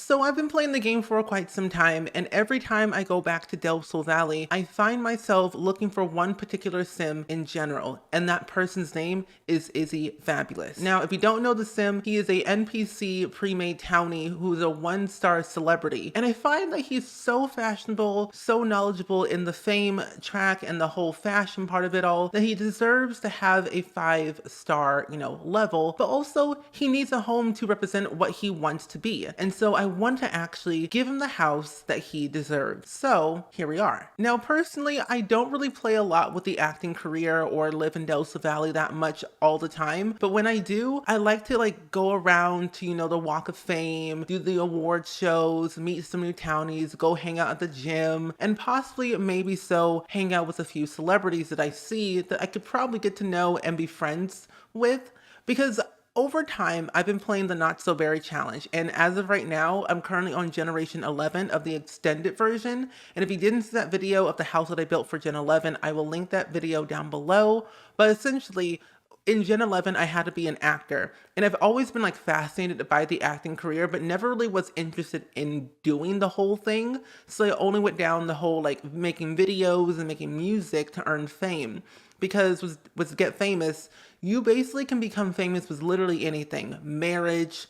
So I've been playing the game for quite some time, and every time I go back to Del Sol Valley, I find myself looking for one particular sim in general, and that person's name is Izzy Fabulous. Now, if you don't know the sim, he is a NPC pre-made townie who's a one-star celebrity, and I find that he's so fashionable, so knowledgeable in the fame track and the whole fashion part of it all, that he deserves to have a 5-star, level, but also he needs a home to represent what he wants to be. And so I want to actually give him the house that he deserves. So here we are. Now, personally, I don't really play a lot with the acting career or live in Del Sol Valley that much all the time. But when I do, I like to go around to, the Walk of Fame, do the award shows, meet some new townies, go hang out at the gym, and possibly maybe so hang out with a few celebrities that I see that I could probably get to know and be friends with. Because over time, I've been playing the Not So Berry Challenge, and as of right now, I'm currently on Generation 11 of the extended version, and if you didn't see that video of the house that I built for Gen 11, I will link that video down below, but essentially, in Gen 11, I had to be an actor, and I've always been fascinated by the acting career, but never really was interested in doing the whole thing, so I only went down the whole making videos and making music to earn fame. Because with Get Famous, you basically can become famous with literally anything. Marriage,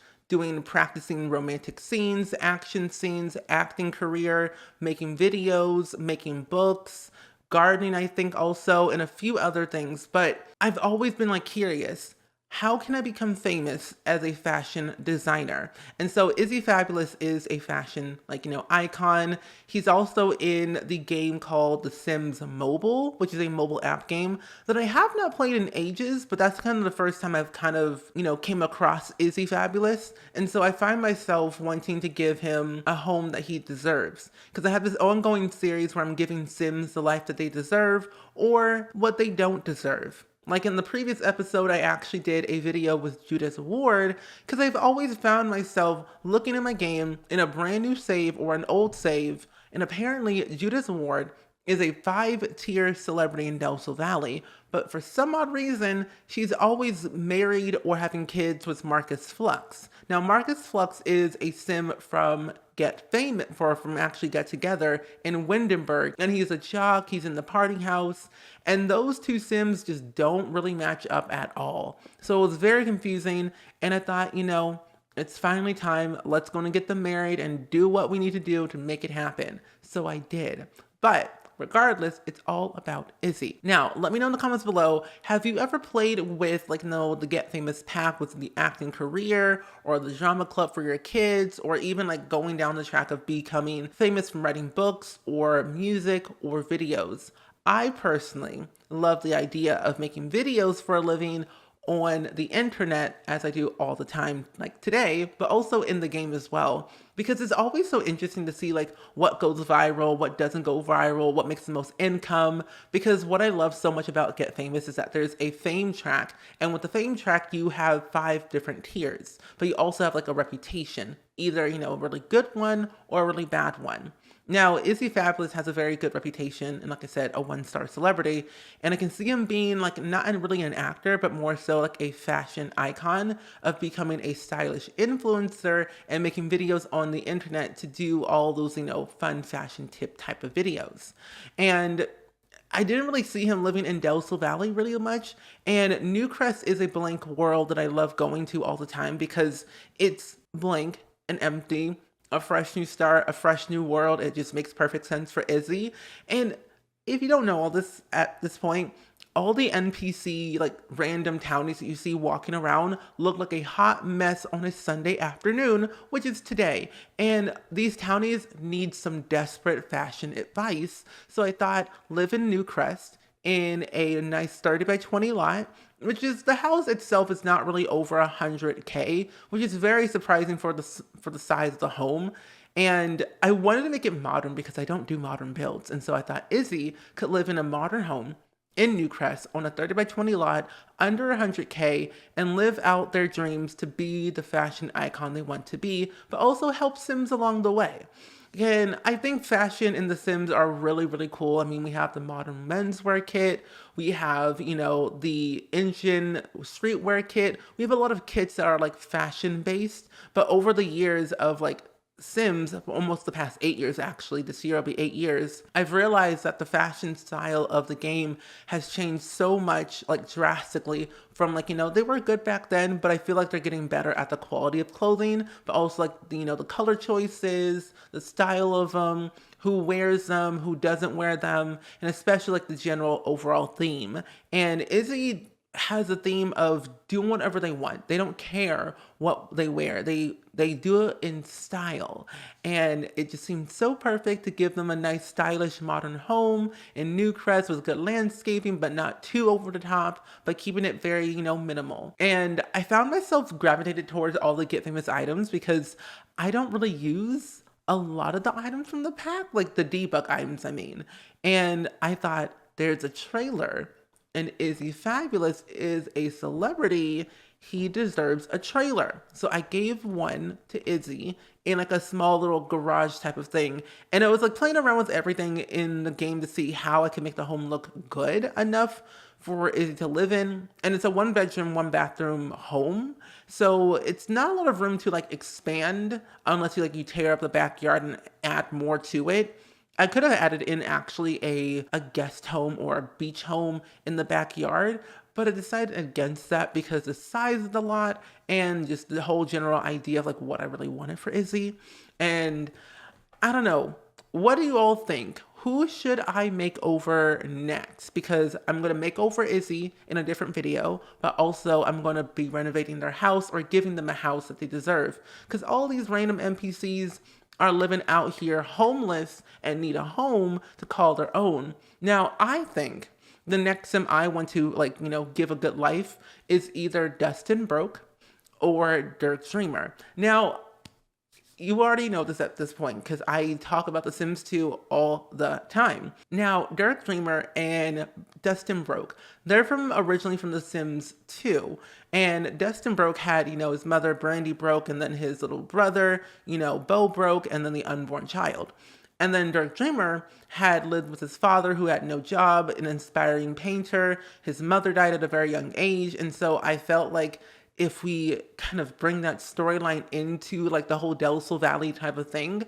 practicing romantic scenes, action scenes, acting career, making videos, making books, gardening, I think also, and a few other things. But I've always been curious. How can I become famous as a fashion designer? And so Izzy Fabulous is a fashion, icon. He's also in the game called The Sims Mobile, which is a mobile app game that I have not played in ages, but that's kind of the first time I've kind of, came across Izzy Fabulous. And so I find myself wanting to give him a home that he deserves. Because I have this ongoing series where I'm giving Sims the life that they deserve or what they don't deserve. Like in the previous episode, I actually did a video with Judith Ward because I've always found myself looking at my game in a brand new save or an old save, and apparently Judith Ward is a 5-tier celebrity in Del Sol Valley, but for some odd reason, she's always married or having kids with Marcus Flux. Now, Marcus Flux is a sim from from actually Get Together in Windenburg, and he's a jock, he's in the party house, and those two sims just don't really match up at all. So it was very confusing, and I thought, it's finally time, let's go and get them married and do what we need to do to make it happen. So I did. But regardless, it's all about Izzy. Now, let me know in the comments below, have you ever played with, the Get Famous pack with the acting career, or the drama club for your kids, or even going down the track of becoming famous from writing books, or music, or videos? I personally love the idea of making videos for a living on the internet, as I do all the time today, but also in the game as well, because it's always so interesting to see what goes viral, what doesn't go viral, what makes the most income, because what I love so much about Get Famous is that there's a fame track, and with the fame track you have 5 different tiers, but you also have a reputation, either a really good one or a really bad one. Now, Izzy Fabulous has a very good reputation, and like I said, a 1-star celebrity, and I can see him being not really an actor, but more so a fashion icon of becoming a stylish influencer and making videos on the internet to do all those, fun fashion tip type of videos. And I didn't really see him living in Del Sol Valley really much, and Newcrest is a blank world that I love going to all the time because it's blank and empty, a fresh new start, a fresh new world. It just makes perfect sense for Izzy. And if you don't know all this at this point, all the NPC, random townies that you see walking around look like a hot mess on a Sunday afternoon, which is today. And these townies need some desperate fashion advice. So I thought, live in Newcrest in a nice 30 by 20 lot, which is, the house itself is not really over 100K, which is very surprising for the size of the home. And I wanted to make it modern because I don't do modern builds. And so I thought Izzy could live in a modern home in Newcrest on a 30 by 20 lot under 100K and live out their dreams to be the fashion icon they want to be, but also help Sims along the way. And I think fashion in The Sims are really, really cool. I mean, we have the modern menswear kit. We have, the engine streetwear kit. We have a lot of kits that are fashion based, but over the years of Sims, almost the past 8 years actually, this year will be 8 years, I've realized that the fashion style of the game has changed so much, like drastically, from like, they were good back then, but I feel like they're getting better at the quality of clothing, but also like, the color choices, the style of them, who wears them, who doesn't wear them, and especially like the general overall theme. And Izzy has a theme of doing whatever they want. They don't care what they wear. They do it in style. And it just seems so perfect to give them a nice stylish modern home in Newcrest with good landscaping, but not too over the top, but keeping it very, minimal. And I found myself gravitated towards all the Get Famous items because I don't really use a lot of the items from the pack, like the debug items, I mean. And I thought, there's a trailer, and Izzy Fabulous is a celebrity. He deserves a trailer. So I gave one to Izzy in like a small little garage type of thing. And it was like playing around with everything in the game to see how I could make the home look good enough for Izzy to live in. And it's a 1 bedroom, 1 bathroom home. So it's not a lot of room to like expand unless you tear up the backyard and add more to it. I could have added in actually a guest home or a beach home in the backyard, but I decided against that because the size of the lot and just the whole general idea of like what I really wanted for Izzy. And I don't know. What do you all think? Who should I make over next? Because I'm going to make over Izzy in a different video, but also I'm going to be renovating their house or giving them a house that they deserve. Because all these random NPCs are living out here homeless and need a home to call their own. Now, I think the next sim I want to give a good life is either Dustin Broke or Dirk Dreamer. Now, you already know this at this point because I talk about The Sims 2 all the time. Now, Dirk Dreamer and Dustin Broke, they're originally from The Sims 2. And Dustin Broke had, his mother, Brandy Broke, and then his little brother, Bo Broke, and then the unborn child. And then Dirk Dreamer had lived with his father who had no job, an inspiring painter. His mother died at a very young age. And so I felt like if we kind of bring that storyline into like the whole Del Sol Valley type of thing,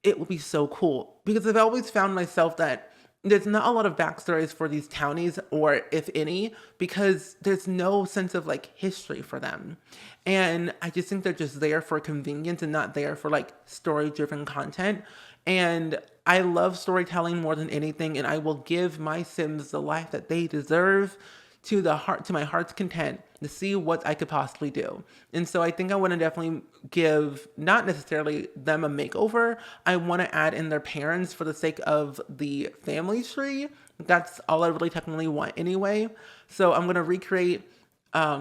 it would be so cool. Because I've always found myself that there's not a lot of backstories for these townies, or if any, because there's no sense of like history for them. And I just think they're just there for convenience and not there for like story-driven content. And I love storytelling more than anything, and I will give my Sims the life that they deserve to my heart's content to see what I could possibly do. And so I think I want to definitely give not necessarily them a makeover. I want to add in their parents for the sake of the family tree. That's all I really technically want anyway. So I'm going to recreate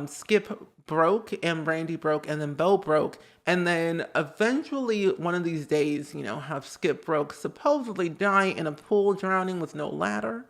Skip Broke and Brandy Broke and then Bo Broke. And then eventually one of these days, have Skip Broke supposedly die in a pool drowning with no ladder,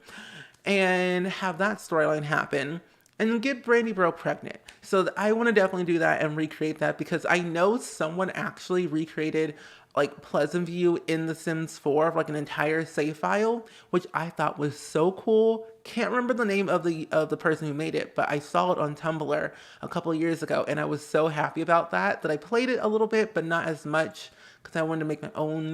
and have that storyline happen and get Brandy Broke pregnant. So I want to definitely do that and recreate that because I know someone actually recreated like Pleasant View in The Sims 4 of like an entire save file, which I thought was so cool. Can't remember the name of the person who made it, but I saw it on Tumblr a couple of years ago and I was so happy about that I played it a little bit, but not as much because I wanted to make my own,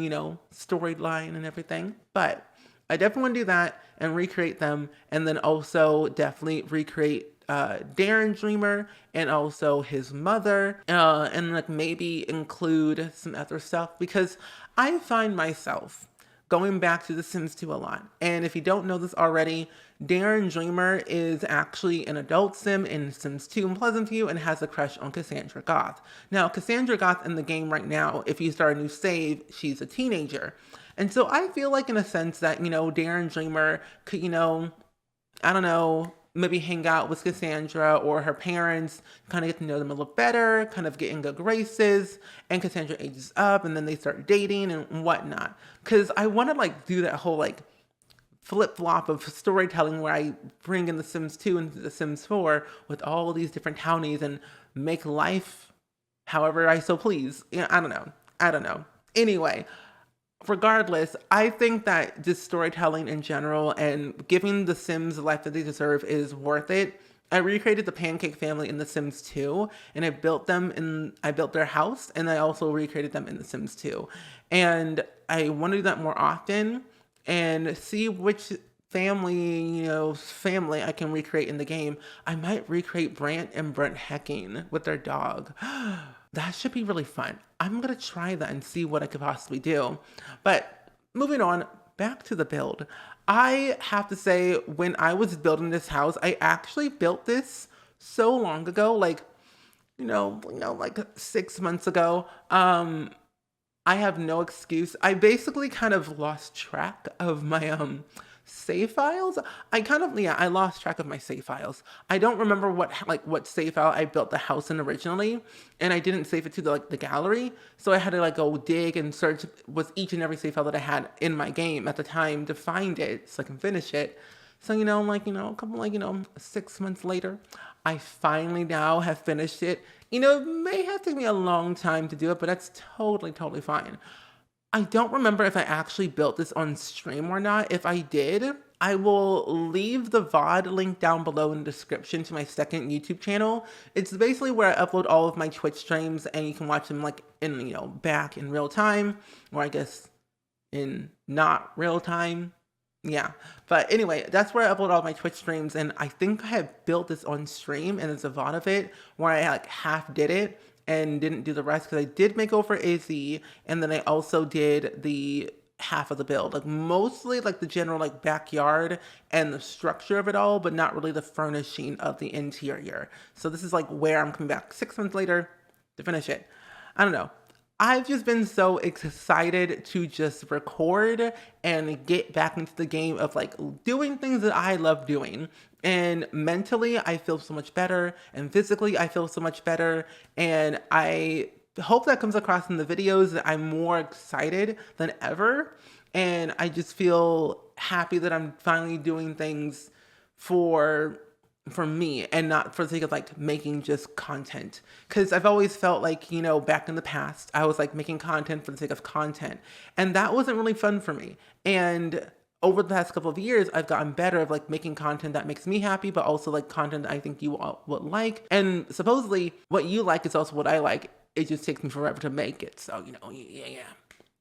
storyline and everything. But I definitely want to do that and recreate them, and then also definitely recreate Darren Dreamer and also his mother, and like maybe include some other stuff because I find myself going back to The Sims 2 a lot. And if you don't know this already, Darren Dreamer is actually an adult sim in Sims 2 in Pleasant View and has a crush on Cassandra Goth. Now, Cassandra Goth in the game right now, if you start a new save, she's a teenager. And so I feel like in a sense that, Darren Dreamer could, I don't know, maybe hang out with Cassandra or her parents, kind of get to know them a little better, kind of get in good graces, and Cassandra ages up and then they start dating and whatnot. Because I want to like do that whole like flip-flop of storytelling where I bring in The Sims 2 and The Sims 4 with all these different townies and make life however I so please. I don't know. Anyway, regardless, I think that just storytelling in general and giving the Sims the life that they deserve is worth it. I recreated the Pancake family in The Sims 2, and I built their house, and I also recreated them in The Sims 2. And I want to do that more often and see which family I can recreate in the game. I might recreate Brant and Brent hecking with their dog. That should be really fun. I'm gonna try that and see what I could possibly do. But moving on, back to the build. I have to say, when I was building this house, I actually built this so long ago, like, like 6 months ago. I have no excuse. I basically kind of lost track of my save files. I lost track of my save files. I don't remember what save file I built the house in originally, and I didn't save it to the gallery. So I had to go dig and search with each and every save file that I had in my game at the time to find it so I can finish it. So, a couple, 6 months later, I finally now have finished it. It may have taken me a long time to do it, but that's totally, totally fine. I don't remember if I actually built this on stream or not. If I did, I will leave the VOD link down below in the description to my second YouTube channel. It's basically where I upload all of my Twitch streams, and you can watch them back in real time, or I guess in not real time. Yeah, but anyway, that's where I upload all my Twitch streams, and I think I have built this on stream, and there's a VOD of it where I half did it and didn't do the rest because I did make over Izzy, and then I also did the half of the build, mostly the general backyard and the structure of it all, but not really the furnishing of the interior. So this is where I'm coming back 6 months later to finish it. I don't know. I've just been so excited to just record and get back into the game of doing things that I love doing. And mentally, I feel so much better, and physically, I feel so much better. And I hope that comes across in the videos that I'm more excited than ever. And I just feel happy that I'm finally doing things for me and not for the sake of making just content, because I've always felt back in the past I was making content for the sake of content, and that wasn't really fun for me. And over the past couple of years, I've gotten better of making content that makes me happy, but also content that I think you all would like, and supposedly what you like is also what I like. It just takes me forever to make it, so yeah,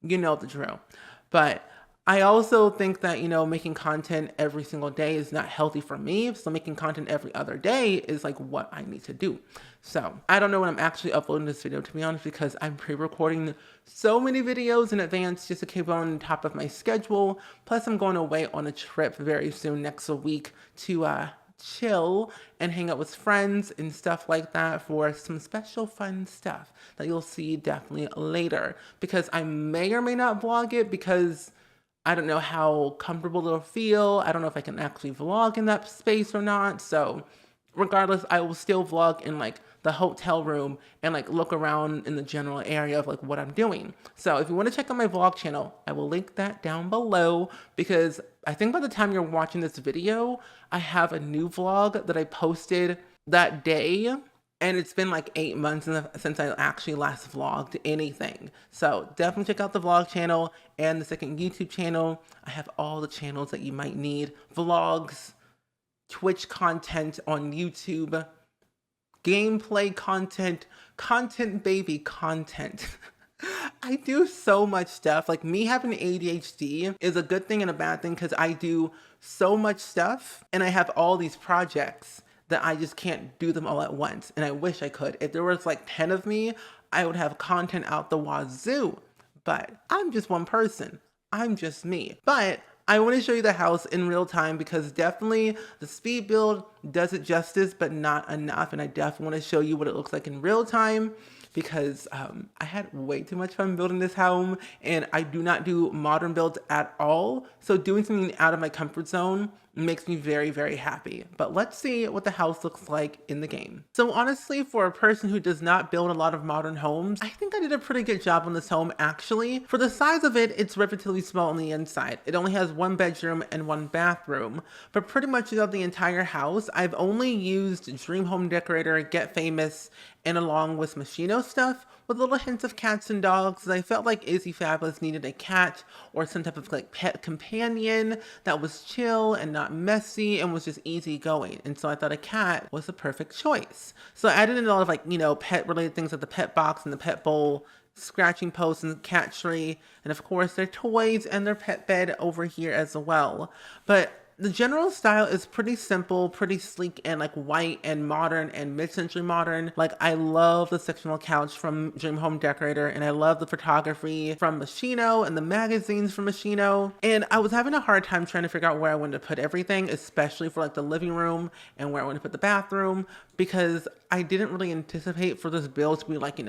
you know the drill. But I also think that, making content every single day is not healthy for me. So making content every other day is what I need to do. So I don't know when I'm actually uploading this video, to be honest, because I'm pre-recording so many videos in advance just to keep on top of my schedule. Plus I'm going away on a trip very soon next week to chill and hang out with friends and stuff like that for some special fun stuff that you'll see definitely later, because I may or may not vlog it because I don't know how comfortable it'll feel. I don't know if I can actually vlog in that space or not. So regardless, I will still vlog in the hotel room and look around in the general area of what I'm doing. So if you want to check out my vlog channel, I will link that down below, because I think by the time you're watching this video, I have a new vlog that I posted that day. And it's been 8 months since I actually last vlogged anything. So definitely check out the vlog channel and the second YouTube channel. I have all the channels that you might need. Vlogs, Twitch content on YouTube, gameplay content, content baby content. I do so much stuff. Me having ADHD is a good thing and a bad thing, because I do so much stuff and I have all these projects that I just can't do them all at once. And I wish I could. If there was 10 of me, I would have content out the wazoo. But I'm just one person. I'm just me. But I want to show you the house in real time, because definitely the speed build does it justice, but not enough. And I definitely want to show you what it looks like in real time, because I had way too much fun building this home, and I do not do modern builds at all. So doing something out of my comfort zone makes me very, very happy. But let's see what the house looks like in the game. So honestly, for a person who does not build a lot of modern homes, I think I did a pretty good job on this home actually. For the size of it, it's relatively small on the inside. It only has 1 bedroom and 1 bathroom, but pretty much throughout the entire house, I've only used Dream Home Decorator, Get Famous, and along with Machino stuff, with little hints of cats and dogs. And I felt like Izzy Fabulous needed a cat or some type of like pet companion that was chill and not messy and was just easy going. And so I thought a cat was the perfect choice. So I added in a lot of like, pet related things like the pet box and the pet bowl, scratching post and cat tree, and of course their toys and their pet bed over here as well. But the general style is pretty simple, pretty sleek, and like white and modern and mid-century modern. Like, I love the sectional couch from Dream Home Decorator, and I love the photography from Machino and the magazines from Machino. And I was having a hard time trying to figure out where I wanted to put everything, especially for like the living room and where I wanted to put the bathroom, because I didn't really anticipate for this build to be like,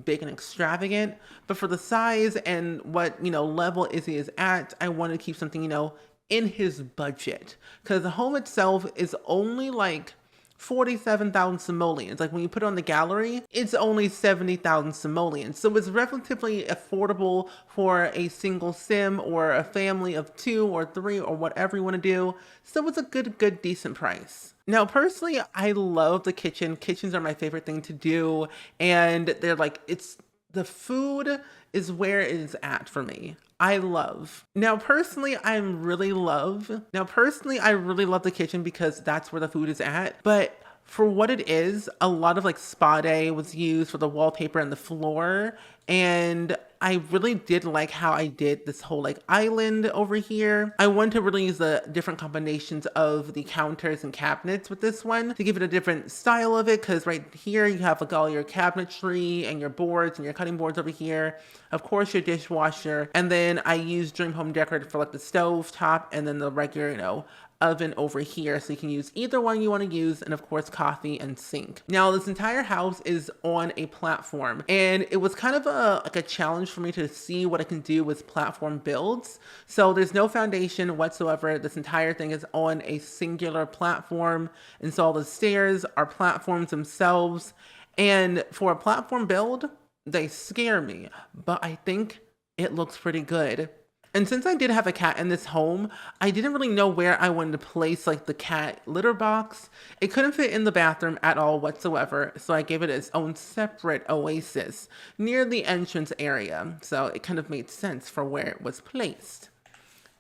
big and extravagant. But for the size and what, level Izzy is at, I wanted to keep something, in his budget, because the home itself is only like 47,000 simoleons. Like, when you put it on the gallery, it's only 70,000 simoleons. So it's relatively affordable for a single sim or a family of 2 or 3 or whatever you want to do. So it's a good, decent price. Now, personally, I love the kitchen. Kitchens are my favorite thing to do. And they're like, the food is where it is at for me. I love. Now, personally, I really love the kitchen because that's where the food is at. But for what it is, a lot of like spa day was used for the wallpaper and the floor. And I really did like how I did this whole like island over here. I wanted to really use the different combinations of the counters and cabinets with this one to give it a different style of it. Because right here you have like all your cabinetry and your boards and your cutting boards over here. Of course, your dishwasher. And then I used Dream Home Decorator for like the stove top and then the regular, oven over here, so you can use either one you want to use, and of course coffee and sink. Now, this entire house is on a platform, and it was kind of a challenge for me to see what I can do with platform builds. So there's no foundation whatsoever. This entire thing is on a singular platform, and so all the stairs are platforms themselves. And for a platform build, they scare me, but I think it looks pretty good. And since I did have a cat in this home, I didn't really know where I wanted to place like the cat litter box. It couldn't fit in the bathroom at all whatsoever, so I gave it its own separate oasis near the entrance area. So it kind of made sense for where it was placed.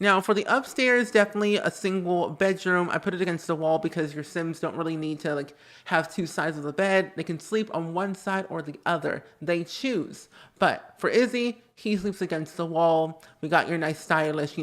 Now, for the upstairs, definitely a single bedroom. I put it against the wall because your Sims don't really need to like have 2 sides of the bed. They can sleep on one side or the other. They choose. But for Izzy, he sleeps against the wall. We got your nice stylish,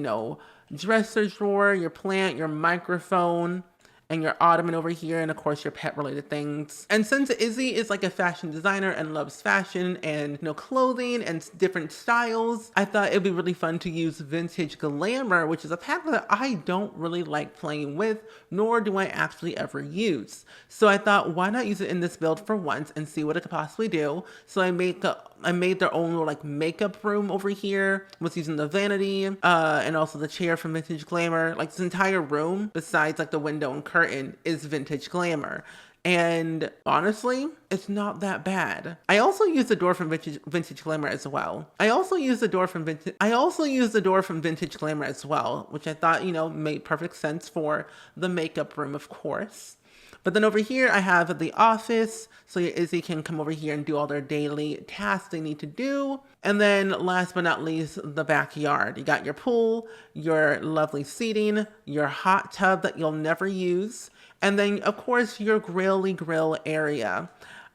dresser drawer, your plant, your microphone, and your ottoman over here, and of course your pet related things. And since Izzy is like a fashion designer and loves fashion and clothing and different styles, I thought it'd be really fun to use vintage glamour, which is a palette that I don't really like playing with, nor do I actually ever use. So I thought, why not use it in this build for once and see what it could possibly do. So I made their own little like makeup room over here. Was using the vanity and also the chair from Vintage Glamour. Like, this entire room, besides like the window and curtain, is Vintage Glamour. And honestly, it's not that bad. I also use the door from Vintage Glamour as well. I also use the door from Vintage Glamour as well, which I thought, made perfect sense for the makeup room, of course. But then over here, I have the office, so your Izzy can come over here and do all their daily tasks they need to do. And then last but not least, the backyard. You got your pool, your lovely seating, your hot tub that you'll never use, and then, of course, your grill area.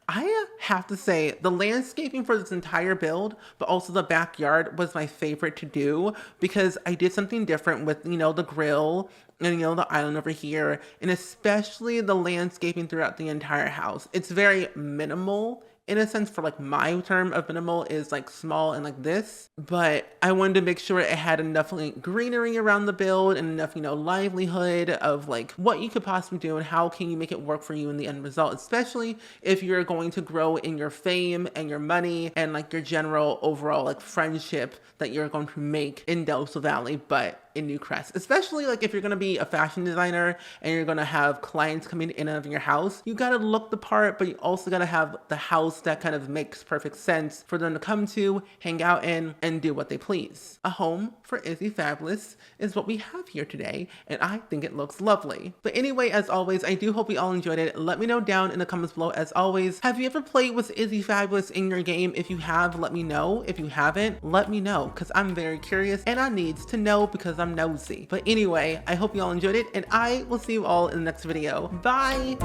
I have to say, the landscaping for this entire build, but also the backyard, was my favorite to do because I did something different with, the grill and, the island over here, and especially the landscaping throughout the entire house. It's very minimal in a sense. For like, my term of minimal is like small and like this, but I wanted to make sure it had enough like greenery around the build and enough, livelihood of like what you could possibly do and how can you make it work for you in the end result, especially if you're going to grow in your fame and your money and like your general overall like friendship that you're going to make in Del Sol Valley. But in Newcrest, especially like if you're gonna be a fashion designer and you're gonna have clients coming in and out of your house. You gotta look the part, but you also gotta have the house that kind of makes perfect sense for them to come to, hang out in, and do what they please. A home for Izzy Fabulous is what we have here today, and I think it looks lovely. But anyway, as always, I do hope you all enjoyed it. Let me know down in the comments below. As always, have you ever played with Izzy Fabulous in your game? If you have, let me know. If you haven't, let me know, because I'm very curious and I needs to know because I'm nosy. But anyway, I hope you all enjoyed it, and I will see you all in the next video. Bye!